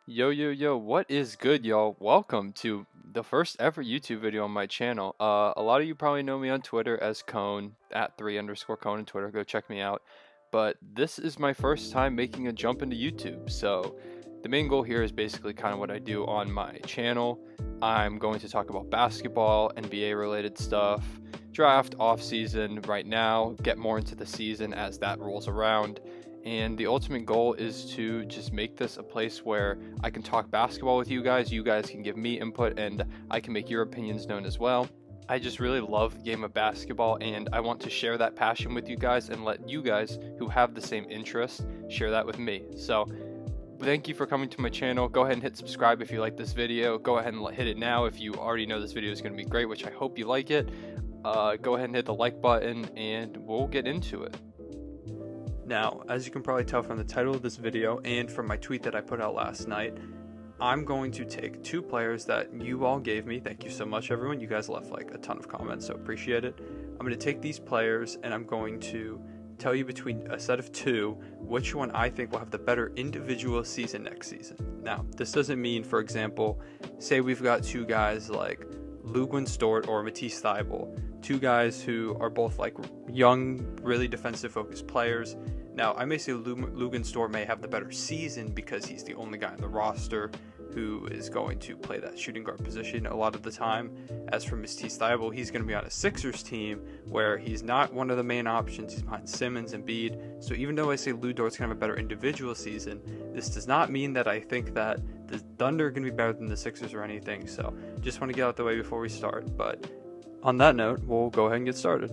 Yo, yo, yo, what is good, y'all? Welcome to the first ever YouTube video on my channel. A lot of you probably know me on Twitter as Cone, at 3_Cone on Twitter. Go check me out. But this is my first time making a jump into YouTube. So the main goal here is basically kind of what I do on my channel. I'm going to talk about basketball, NBA related stuff, draft, off season right now, get more into the season as that rolls around. And the ultimate goal is to just make this a place where I can talk basketball with you guys can give me input, and I can make your opinions known as well. I just really love the game of basketball, and I want to share that passion with you guys and let you guys who have the same interest share that with me. So thank you for coming to my channel. Go ahead and hit subscribe if you like this video. Go ahead and hit it now if you already know this video is going to be great, which I hope you like it. Go ahead and hit the like button, and we'll get into it. Now, as you can probably tell from the title of this video and from my tweet that I put out last night, I'm going to take two players that you all gave me. Thank you so much, everyone. You guys left like a ton of comments, so appreciate it. I'm going to take these players and I'm going to tell you between a set of two which one I think will have the better individual season next season. Now, this doesn't mean, for example, say we've got two guys like Luka and Dort or Matisse Thybulle, two guys who are both like young, really defensive focused players. Now, I may say Luka and Dort may have the better season because he's the only guy on the roster who is going to play that shooting guard position a lot of the time. As for Matisse Thybulle, he's going to be on a Sixers team where he's not one of the main options. He's behind Simmons and Embiid. So even though I say Lu Dort's going to have a better individual season, this does not mean that I think that the Thunder are going to be better than the Sixers or anything. So just want to get out the way before we start. But on that note, we'll go ahead and get started.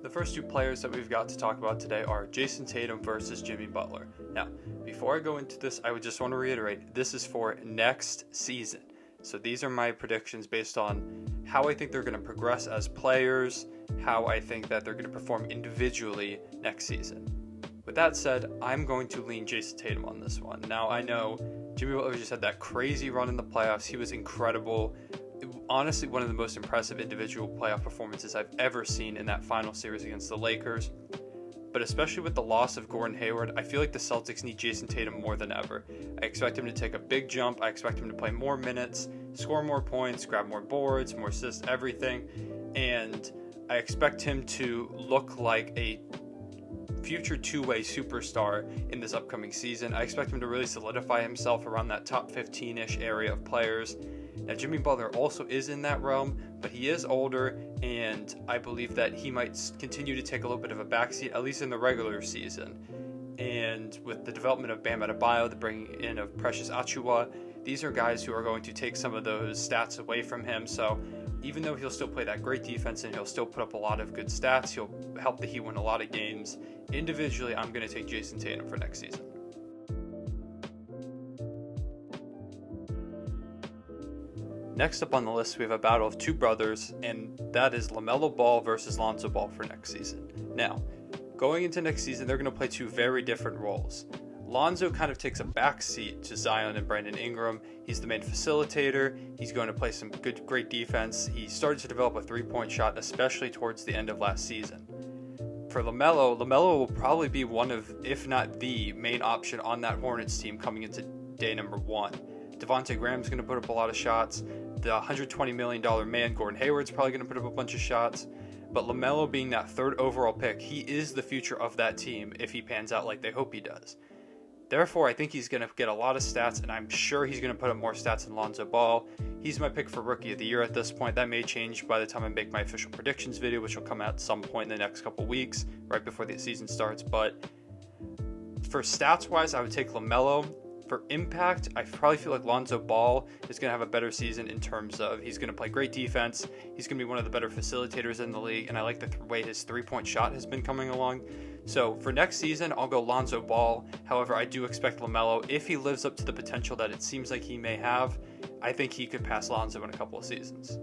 The first two players that we've got to talk about today are Jayson Tatum versus Jimmy Butler. Now, before I go into this, I would just want to reiterate, this is for next season. So these are my predictions based on how I think they're going to progress as players, how I think that they're going to perform individually next season. With that said, I'm going to lean Jayson Tatum on this one. Now, I know Jimmy Butler just had that crazy run in the playoffs. He was incredible. Honestly, one of the most impressive individual playoff performances I've ever seen in that final series against the Lakers. But especially with the loss of Gordon Hayward, I feel like the Celtics need Jayson Tatum more than ever. I expect him to take a big jump. I expect him to play more minutes, score more points, grab more boards, more assists, everything. And I expect him to look like a future two-way superstar in this upcoming season. I expect him to really solidify himself around that top 15-ish area of players. Now, Jimmy Butler also is in that realm, but he is older, and I believe that he might continue to take a little bit of a backseat, at least in the regular season. And with the development of Bam Adebayo, the bringing in of Precious Achiuwa, these are guys who are going to take some of those stats away from him. So even though he'll still play that great defense and he'll still put up a lot of good stats, he'll help the Heat win a lot of games. Individually, I'm going to take Jayson Tatum for next season. Next up on the list, we have a battle of two brothers, and that is LaMelo Ball versus Lonzo Ball for next season. Now, going into next season, they're going to play two very different roles. Lonzo kind of takes a backseat to Zion and Brandon Ingram. He's the main facilitator. He's going to play some great defense. He started to develop a three-point shot, especially towards the end of last season. For LaMelo will probably be one of, if not the main option on that Hornets team coming into day number one. Devontae Graham's going to put up a lot of shots. The $120 million man, Gordon Hayward's probably going to put up a bunch of shots. But LaMelo being that third overall pick, he is the future of that team if he pans out like they hope he does. Therefore, I think he's going to get a lot of stats, and I'm sure he's going to put up more stats than Lonzo Ball. He's my pick for Rookie of the Year at this point. That may change by the time I make my official predictions video, which will come out at some point in the next couple weeks, right before the season starts. But for stats-wise, I would take LaMelo. For impact, I probably feel like Lonzo Ball is going to have a better season in terms of he's going to play great defense. He's going to be one of the better facilitators in the league, and I like the way his three-point shot has been coming along. So for next season, I'll go Lonzo Ball. However, I do expect LaMelo, if he lives up to the potential that it seems like he may have, I think he could pass Lonzo in a couple of seasons.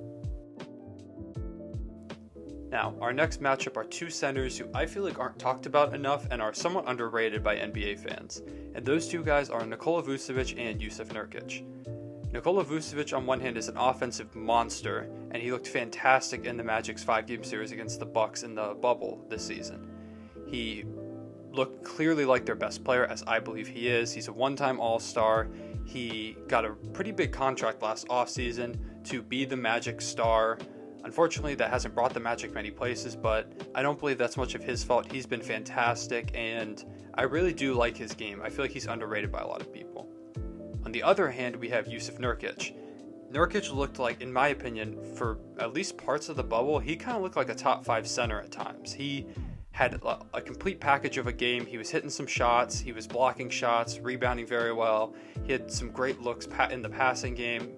Now, our next matchup are two centers who I feel like aren't talked about enough and are somewhat underrated by NBA fans. And those two guys are Nikola Vucevic and Yusuf Nurkic. Nikola Vucevic on one hand is an offensive monster, and he looked fantastic in the Magic's 5-game series against the Bucks in the bubble this season. He look clearly like their best player, as I believe he is. He's a one-time All-Star. He got a pretty big contract last offseason to be the Magic star. Unfortunately, that hasn't brought the Magic many places, but I don't believe that's much of his fault. He's been fantastic, and I really do like his game. I feel like he's underrated by a lot of people. On the other hand, we have Yusuf Nurkic. Nurkic looked like, in my opinion, for at least parts of the bubble, he kind of looked like a top 5 center at times. He had a complete package of a game. He was hitting some shots, he was blocking shots, rebounding very well. He had some great looks in the passing game.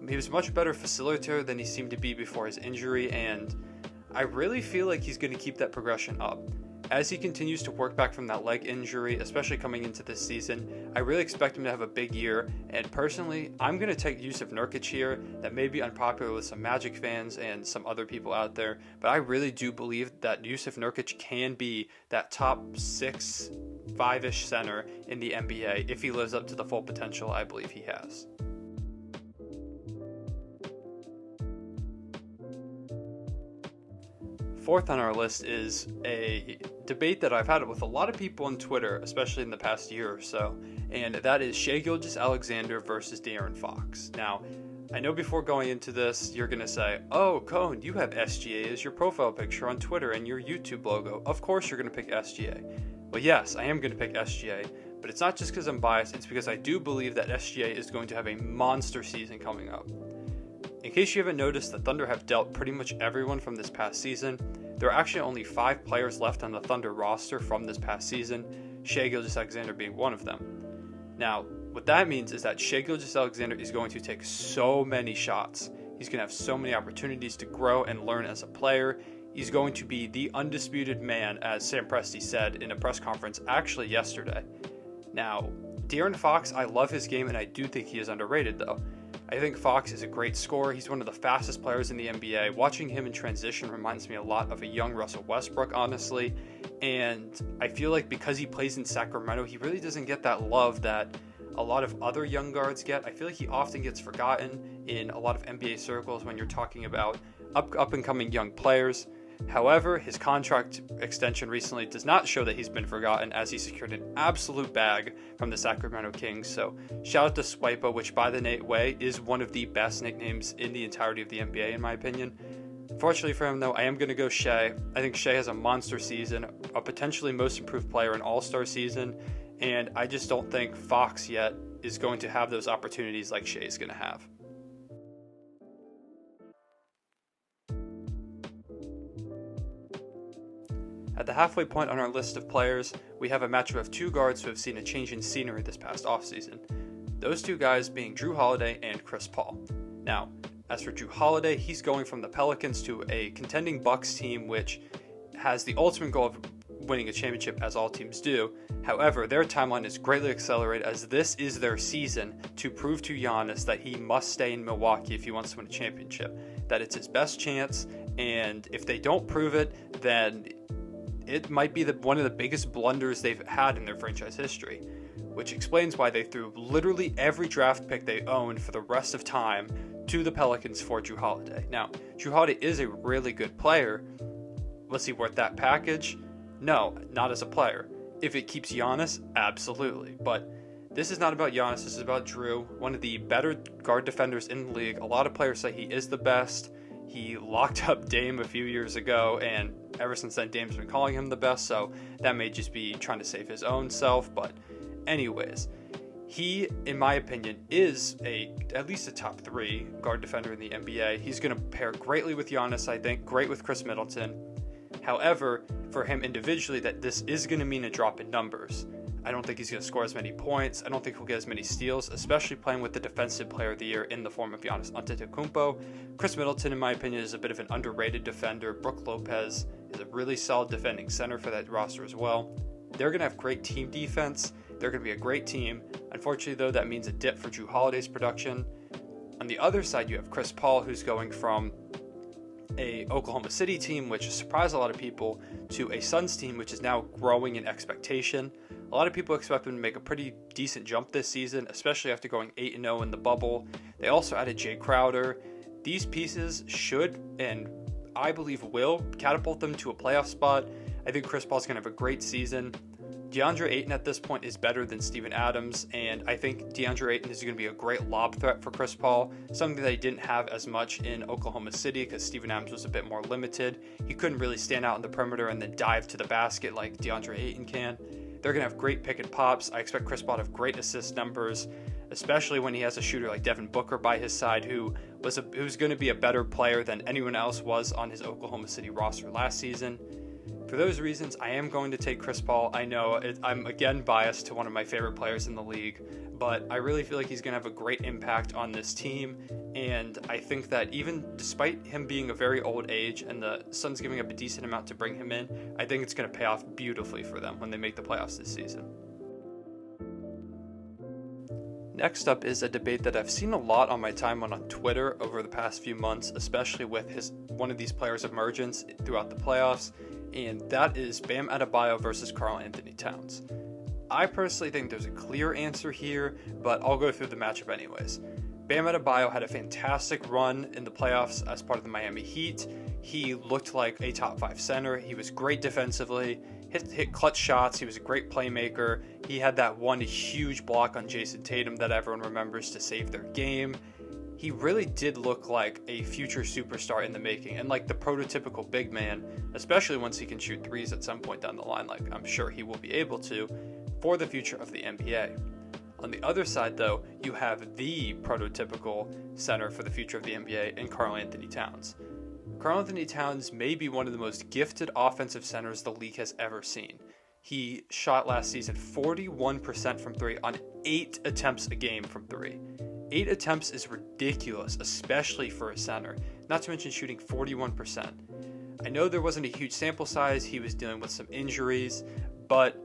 He was a much better facilitator than he seemed to be before his injury, and I really feel like he's going to keep that progression up. As he continues to work back from that leg injury, especially coming into this season, I really expect him to have a big year, and personally, I'm going to take Yusuf Nurkic here. That may be unpopular with some Magic fans and some other people out there, but I really do believe that Yusuf Nurkic can be that top 6, 5-ish center in the NBA if he lives up to the full potential I believe he has. Fourth on our list is a debate that I've had with a lot of people on Twitter, especially in the past year or so, and that is Shai Gilgeous-Alexander versus De'Aaron Fox. Now, I know before going into this, you're going to say, oh, Cone, you have SGA as your profile picture on Twitter and your YouTube logo. Of course you're going to pick SGA. Well, yes, I am going to pick SGA, but it's not just because I'm biased, it's because I do believe that SGA is going to have a monster season coming up. In case you haven't noticed, the Thunder have dealt pretty much everyone from this past season. There are actually only 5 players left on the Thunder roster from this past season, Shai Gilgeous-Alexander being one of them. Now, what that means is that Shai Gilgeous-Alexander is going to take so many shots. He's going to have so many opportunities to grow and learn as a player. He's going to be the undisputed man, as Sam Presti said in a press conference actually yesterday. Now, De'Aaron Fox, I love his game, and I do think he is underrated, though. I think Fox is a great scorer. He's one of the fastest players in the NBA. Watching him in transition reminds me a lot of a young Russell Westbrook, honestly. And I feel like because he plays in Sacramento, he really doesn't get that love that a lot of other young guards get. I feel like he often gets forgotten in a lot of NBA circles when you're talking about up-and-coming young players. However, his contract extension recently does not show that he's been forgotten, as he secured an absolute bag from the Sacramento Kings. So shout out to Swipa, which by the way is one of the best nicknames in the entirety of the NBA in my opinion. Fortunately for him though, I am going to go Shai. I think Shai has a monster season, a potentially most improved player in All-Star season, and I just don't think Fox yet is going to have those opportunities like Shai is going to have. At the halfway point on our list of players, we have a matchup of 2 guards who have seen a change in scenery this past offseason. Those 2 guys being Jrue Holiday and Chris Paul. Now, as for Jrue Holiday, he's going from the Pelicans to a contending Bucks team which has the ultimate goal of winning a championship, as all teams do. However, their timeline is greatly accelerated, as this is their season to prove to Giannis that he must stay in Milwaukee if he wants to win a championship. That it's his best chance, and if they don't prove it, then it might be one of the biggest blunders they've had in their franchise history, which explains why they threw literally every draft pick they owned for the rest of time to the Pelicans for Jrue Holiday. Now, Jrue Holiday is a really good player. Was he worth that package? No, not as a player. If it keeps Giannis, absolutely. But this is not about Giannis, this is about Jrue, one of the better guard defenders in the league. A lot of players say he is the best. He locked up Dame a few years ago, and ever since then, Dame's been calling him the best, so that may just be trying to save his own self. But anyways, he, in my opinion, is at least a top 3 guard defender in the NBA. He's going to pair greatly with Giannis, I think, great with Chris Middleton. However, for him individually, that this is going to mean a drop in numbers. I don't think he's going to score as many points. I don't think he'll get as many steals, especially playing with the Defensive Player of the Year in the form of Giannis Antetokounmpo. Chris Middleton, in my opinion, is a bit of an underrated defender. Brook Lopez is a really solid defending center for that roster as well. They're going to have great team defense. They're going to be a great team. Unfortunately, though, that means a dip for Jrue Holiday's production. On the other side, you have Chris Paul, who's going from a Oklahoma City team, which surprised a lot of people, to a Suns team, which is now growing in expectation. A lot of people expect him to make a pretty decent jump this season, especially after going 8-0 in the bubble. They also added Jay Crowder. These pieces should, and I believe will, catapult them to a playoff spot. I think Chris Paul's going to have a great season. DeAndre Ayton at this point is better than Steven Adams, and I think DeAndre Ayton is going to be a great lob threat for Chris Paul, something that he didn't have as much in Oklahoma City because Steven Adams was a bit more limited. He couldn't really stand out in the perimeter and then dive to the basket like DeAndre Ayton can. They're going to have great pick and pops. I expect Chris Paul to have great assist numbers, especially when he has a shooter like Devin Booker by his side who's going to be a better player than anyone else was on his Oklahoma City roster last season. For those reasons, I am going to take Chris Paul. I know I'm again biased to one of my favorite players in the league, but I really feel like he's going to have a great impact on this team, and I think that even despite him being a very old age and the Suns giving up a decent amount to bring him in, I think it's going to pay off beautifully for them when they make the playoffs this season. Next up is a debate that I've seen a lot on my timeline on Twitter over the past few months, especially with one of these players' emergence throughout the playoffs, and that is Bam Adebayo versus Karl Anthony Towns. I personally think there's a clear answer here, but I'll go through the matchup anyways. Bam Adebayo had a fantastic run in the playoffs as part of the Miami Heat. He looked like a top 5 center. He was great defensively, hit clutch shots. He was a great playmaker. He had that one huge block on Jayson Tatum that everyone remembers to save their game. He really did look like a future superstar in the making and like the prototypical big man, especially once he can shoot threes at some point down the line, like I'm sure he will be able to, for the future of the NBA. On the other side, though, you have the prototypical center for the future of the NBA in Karl Anthony Towns. Karl Anthony Towns may be one of the most gifted offensive centers the league has ever seen. He shot last season 41% from 3 on 8 attempts a game from 3. 8 attempts is ridiculous, especially for a center, not to mention shooting 41%. I know there wasn't a huge sample size, he was dealing with some injuries, but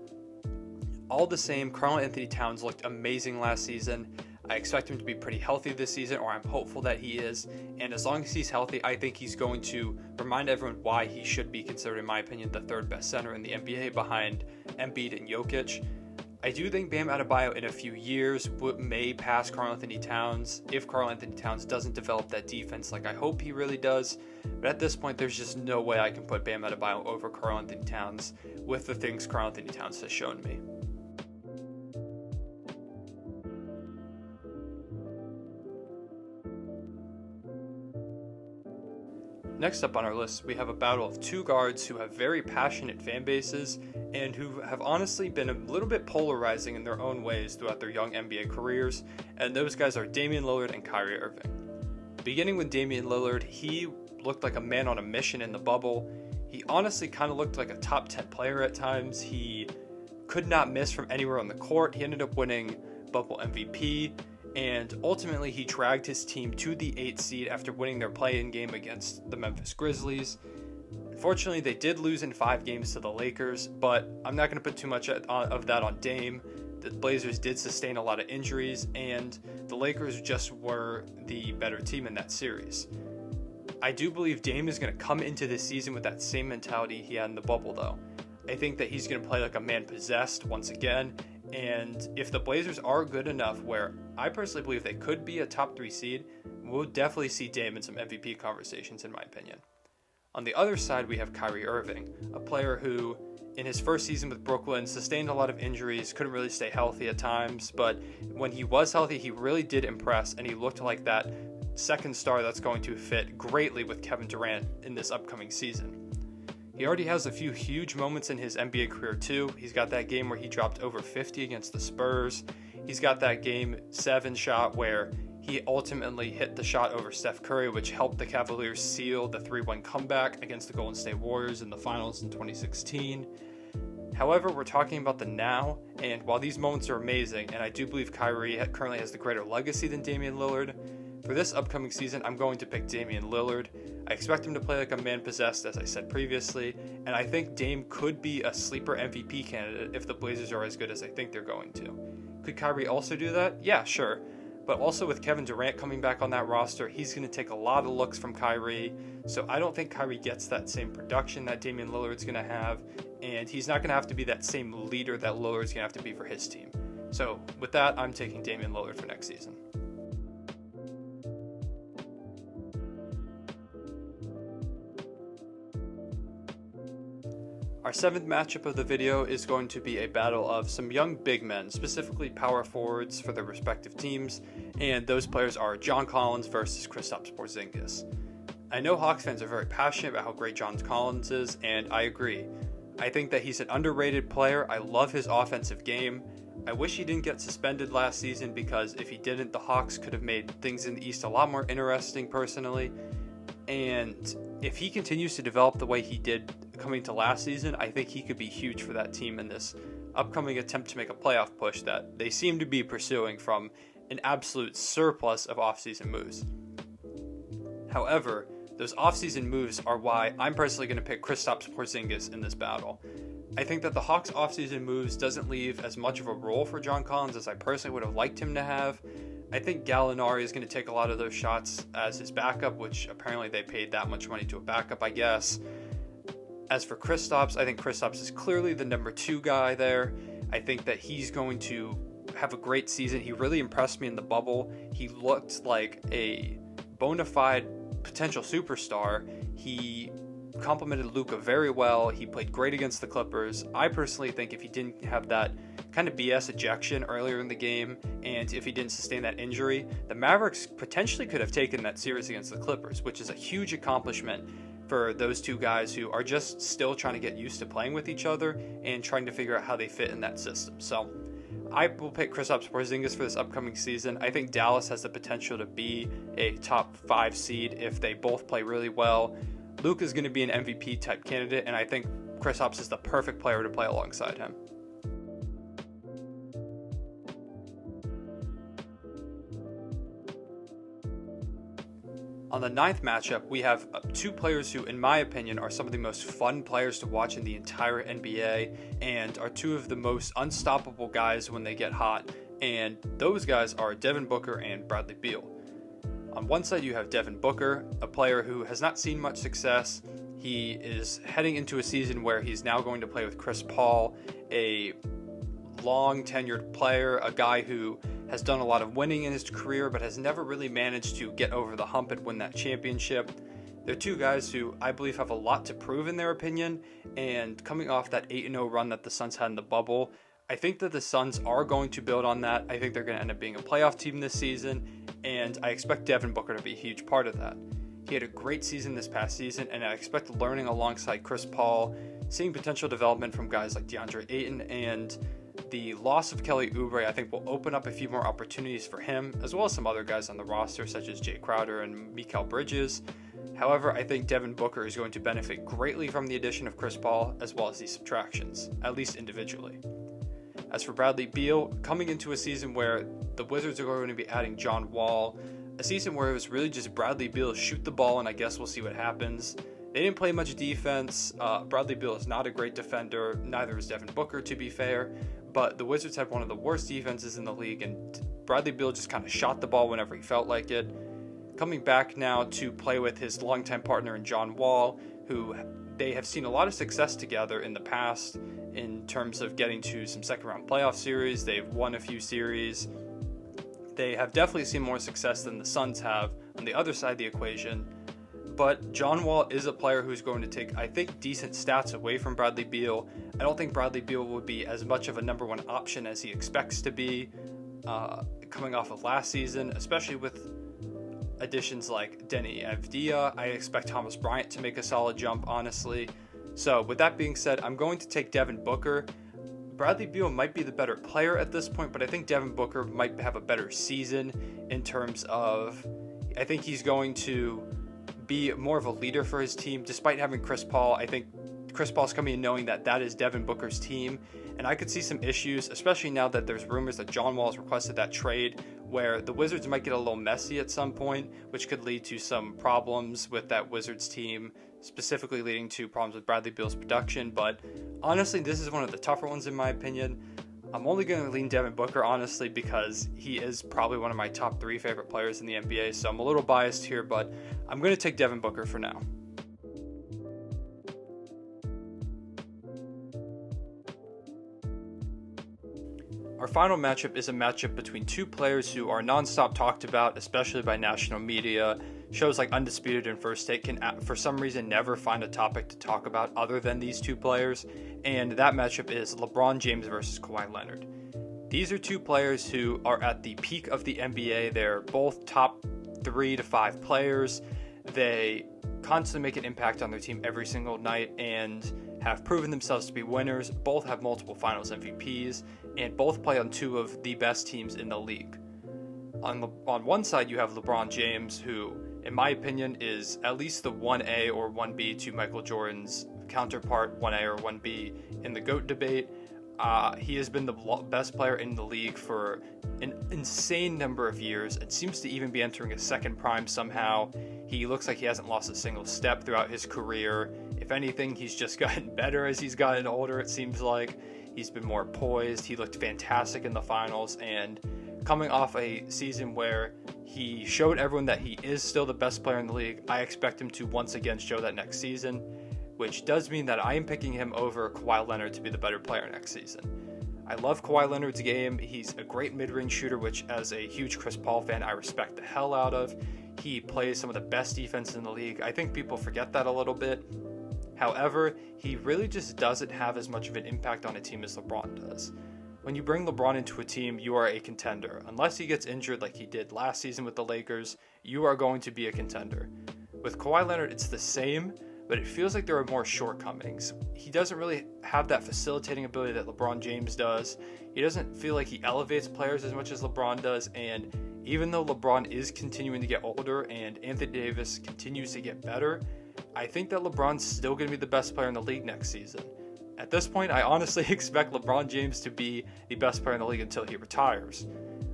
all the same, Karl Anthony Towns looked amazing last season. I expect him to be pretty healthy this season, or I'm hopeful that he is, and as long as he's healthy, I think he's going to remind everyone why he should be considered, in my opinion, the 3rd best center in the NBA behind Embiid and Jokic. I do think Bam Adebayo in a few years may pass Karl Anthony Towns if Karl Anthony Towns doesn't develop that defense like I hope he really does. But at this point, there's just no way I can put Bam Adebayo over Karl Anthony Towns with the things Karl Anthony Towns has shown me. Next up on our list, we have a battle of 2 guards who have very passionate fan bases and who have honestly been a little bit polarizing in their own ways throughout their young NBA careers, and those guys are Damian Lillard and Kyrie Irving. Beginning with Damian Lillard, he looked like a man on a mission in the bubble. He honestly kind of looked like a top 10 player at times. He could not miss from anywhere on the court. He ended up winning bubble MVP. And ultimately, he dragged his team to the 8th seed after winning their play-in game against the Memphis Grizzlies. Unfortunately, they did lose in 5 games to the Lakers, but I'm not going to put too much of that on Dame. The Blazers did sustain a lot of injuries, and the Lakers just were the better team in that series. I do believe Dame is going to come into this season with that same mentality he had in the bubble, though. I think that he's going to play like a man possessed once again. And if the Blazers are good enough where I personally believe they could be a top 3 seed, we'll definitely see Dame in some MVP conversations, in my opinion. On the other side, we have Kyrie Irving, a player who, in his first season with Brooklyn, sustained a lot of injuries, couldn't really stay healthy at times, but when he was healthy, he really did impress, and he looked like that second star that's going to fit greatly with Kevin Durant in this upcoming season. He already has a few huge moments in his NBA career too. He's got that game where he dropped over 50 against the Spurs. He's got that Game 7 shot where he ultimately hit the shot over Steph Curry, which helped the Cavaliers seal the 3-1 comeback against the Golden State Warriors in the finals in 2016. However, we're talking about the now, and while these moments are amazing, and I do believe Kyrie currently has the greater legacy than Damian Lillard, for this upcoming season, I'm going to pick Damian Lillard. I expect him to play like a man possessed, as I said previously, and I think Dame could be a sleeper MVP candidate if the Blazers are as good as I think they're going to. Could Kyrie also do that? Yeah, sure. But also with Kevin Durant coming back on that roster, he's going to take a lot of looks from Kyrie, so I don't think Kyrie gets that same production that Damian Lillard's going to have, and he's not going to have to be that same leader that Lillard's going to have to be for his team. So with that, I'm taking Damian Lillard for next season. Our Our seventh matchup of the video is going to be a battle of some young big men, specifically power forwards for their respective teams, and those players are John Collins versus Kristaps Porzingis. I know Hawks fans are very passionate about how great John Collins is, and I agree. I think that he's an underrated player. I love his offensive game. I wish he didn't get suspended last season, because if he didn't, the Hawks could have made things in the East a lot more interesting personally. And if he continues to develop the way he did coming to last season, I think he could be huge for that team in this upcoming attempt to make a playoff push that they seem to be pursuing from an absolute surplus of offseason moves. However, those offseason moves are why I'm personally going to pick Kristaps Porzingis in this battle. I think that the Hawks' offseason moves doesn't leave as much of a role for John Collins as I personally would have liked him to have. I think Gallinari is going to take a lot of those shots as his backup, which apparently they paid that much money to a backup, I guess. As for Kristaps, I think Kristaps is clearly the number 2 guy there. I think that he's going to have a great season. He really impressed me in the bubble. He looked like a bona fide potential superstar. He complimented Luka very well. He played great against the Clippers. I personally think if he didn't have that kind of BS ejection earlier in the game, and if he didn't sustain that injury, the Mavericks potentially could have taken that series against the Clippers, which is a huge accomplishment for those two guys who are just still trying to get used to playing with each other and trying to figure out how they fit in that system. So I will pick Kristaps Porzingis for this upcoming season. I think Dallas has the potential to be a top 5 seed if they both play really well. Luka is going to be an MVP type candidate, and I think Kristaps is the perfect player to play alongside him. On the 9th matchup, we have 2 players who, in my opinion, are some of the most fun players to watch in the entire NBA, and are 2 of the most unstoppable guys when they get hot, and those guys are Devin Booker and Bradley Beal. On one side, you have Devin Booker, a player who has not seen much success. He is heading into a season where he's now going to play with Chris Paul, a long-tenured player, a guy who has done a lot of winning in his career, but has never really managed to get over the hump and win that championship. They're 2 guys who I believe have a lot to prove in their opinion, and coming off that 8-0 run that the Suns had in the bubble, I think that the Suns are going to build on that. I think they're going to end up being a playoff team this season, and I expect Devin Booker to be a huge part of that. He had a great season this past season, and I expect learning alongside Chris Paul, seeing potential development from guys like DeAndre Ayton, and the loss of Kelly Oubre I think will open up a few more opportunities for him, as well as some other guys on the roster such as Jay Crowder and Mikal Bridges. However, I think Devin Booker is going to benefit greatly from the addition of Chris Paul, as well as these subtractions, at least individually. As for Bradley Beal, coming into a season where the Wizards are going to be adding John Wall, a season where it was really just Bradley Beal shoot the ball, and I guess we'll see what happens. They didn't play much defense. Bradley Beal is not a great defender. Neither is Devin Booker, to be fair. But the Wizards had one of the worst defenses in the league, and Bradley Beal just kind of shot the ball whenever he felt like it. Coming back now to play with his longtime partner in John Wall, who they have seen a lot of success together in the past in terms of getting to some second-round playoff series. They've won a few series. They have definitely seen more success than the Suns have on the other side of the equation. But John Wall is a player who's going to take, I think, decent stats away from Bradley Beal. I don't think Bradley Beal would be as much of a number 1 option as he expects to be coming off of last season, especially with additions like Denny Avdia. I expect Thomas Bryant to make a solid jump, honestly. So with that being said, I'm going to take Devin Booker. Bradley Beal might be the better player at this point, but I think Devin Booker might have a better season in terms of, I think he's going to be more of a leader for his team. Despite having Chris Paul, I think Chris Paul's coming in knowing that that is Devin Booker's team, and I could see some issues, especially now that there's rumors that John Wall has requested that trade, where the Wizards might get a little messy at some point, which could lead to some problems with that Wizards team, specifically leading to problems with Bradley Beal's production. But honestly, this is one of the tougher ones in my opinion. I'm only going to lean Devin Booker, honestly, because he is probably one of my top 3 favorite players in the NBA, so I'm a little biased here, but I'm going to take Devin Booker for now. Our final matchup is a matchup between 2 players who are non-stop talked about, especially by national media, shows like Undisputed and First Take can, for some reason, never find a topic to talk about other than these two players, and that matchup is LeBron James versus Kawhi Leonard. These are two players who are at the peak of the NBA. They're both top 3 to 5 players. They constantly make an impact on their team every single night and have proven themselves to be winners. Both have multiple Finals MVPs, and both play on 2 of the best teams in the league. On one side, you have LeBron James, who, in my opinion, is at least the 1A or 1B to Michael Jordan's counterpart, 1A or 1B, in the GOAT debate. He has been the best player in the league for an insane number of years. It seems to even be entering his second prime somehow. He looks like he hasn't lost a single step throughout his career. If anything, he's just gotten better as he's gotten older, it seems like. He's been more poised. He looked fantastic in the finals, and coming off a season where he showed everyone that he is still the best player in the league, I expect him to once again show that next season, which does mean that I am picking him over Kawhi Leonard to be the better player next season. I love Kawhi Leonard's game. He's a great mid-range shooter, which as a huge Chris Paul fan, I respect the hell out of. He plays some of the best defense in the league. I think people forget that a little bit. However, he really just doesn't have as much of an impact on a team as LeBron does. When you bring LeBron into a team, you are a contender. Unless he gets injured like he did last season with the Lakers, you are going to be a contender. With Kawhi Leonard, it's the same, but it feels like there are more shortcomings. He doesn't really have that facilitating ability that LeBron James does. He doesn't feel like he elevates players as much as LeBron does, and even though LeBron is continuing to get older and Anthony Davis continues to get better, I think that LeBron's still going to be the best player in the league next season. At this point, I honestly expect LeBron James to be the best player in the league until he retires.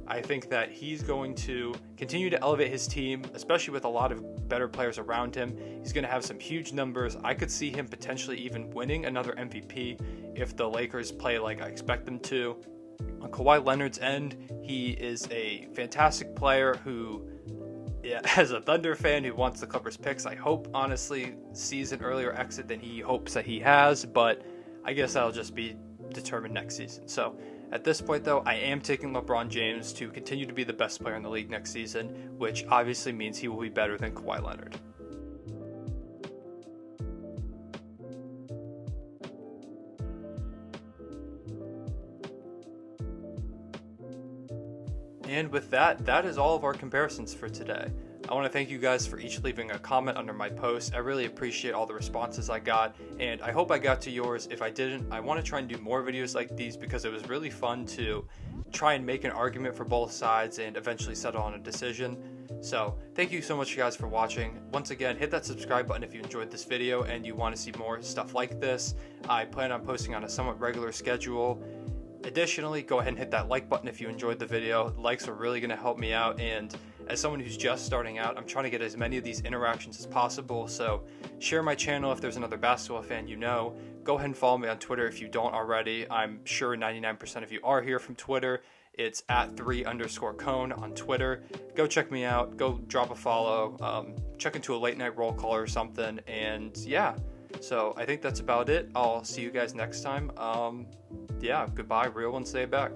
I think that he's going to continue to elevate his team, especially with a lot of better players around him. He's going to have some huge numbers. I could see him potentially even winning another MVP if the Lakers play like I expect them to. On Kawhi Leonard's end, he is a fantastic player who, as a Thunder fan who wants the Clippers picks, I hope honestly sees an earlier exit than he hopes that he has, but I guess that'll just be determined next season. So at this point, though, I am taking LeBron James to continue to be the best player in the league next season, which obviously means he will be better than Kawhi Leonard. And with that, that is all of our comparisons for today. I want to thank you guys for each leaving a comment under my post. I really appreciate all the responses I got, and I hope I got to yours. If I didn't, I want to try and do more videos like these because it was really fun to try and make an argument for both sides and eventually settle on a decision. So thank you so much guys for watching. Once again, hit that subscribe button if you enjoyed this video and you want to see more stuff like this. I plan on posting on a somewhat regular schedule. Additionally, go ahead and hit that like button if you enjoyed the video. Likes are really going to help me out, and as someone who's just starting out, I'm trying to get as many of these interactions as possible, so share my channel if there's another basketball fan you know. Go ahead and follow me on Twitter if you don't already. I'm sure 99% of you are here from Twitter. It's at 3_cone on Twitter. Go check me out. Go drop a follow. Check into a late night roll call or something, and yeah. So I think that's about it. I'll see you guys next time. Yeah, goodbye. Real ones stay back.